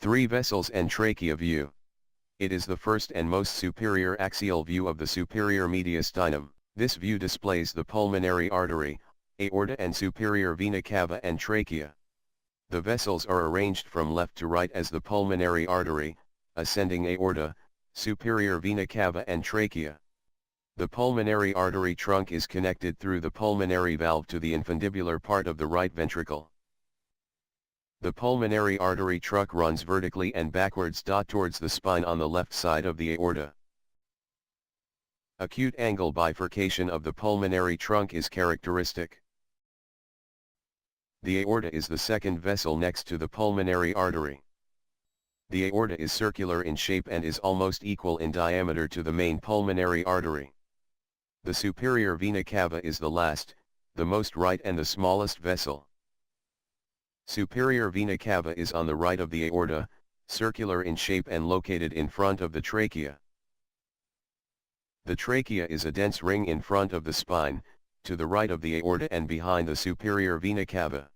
Three vessels and trachea view. It is the first and most superior axial view of the superior mediastinum. This view displays the pulmonary artery, aorta and superior vena cava and trachea. The vessels are arranged from left to right as the pulmonary artery, ascending aorta, superior vena cava and trachea. The pulmonary artery trunk is connected through the pulmonary valve to the infundibular part of the right ventricle. The pulmonary artery trunk runs vertically and backwards towards the spine on the left side of the aorta. Acute angle bifurcation of the pulmonary trunk is characteristic. The aorta is the second vessel next to the pulmonary artery. The aorta is circular in shape and is almost equal in diameter to the main pulmonary artery. The superior vena cava is the last, the most right and the smallest vessel. Superior vena cava is on the right of the aorta, circular in shape and located in front of the trachea. The trachea is a dense ring in front of the spine, to the right of the aorta and behind the superior vena cava.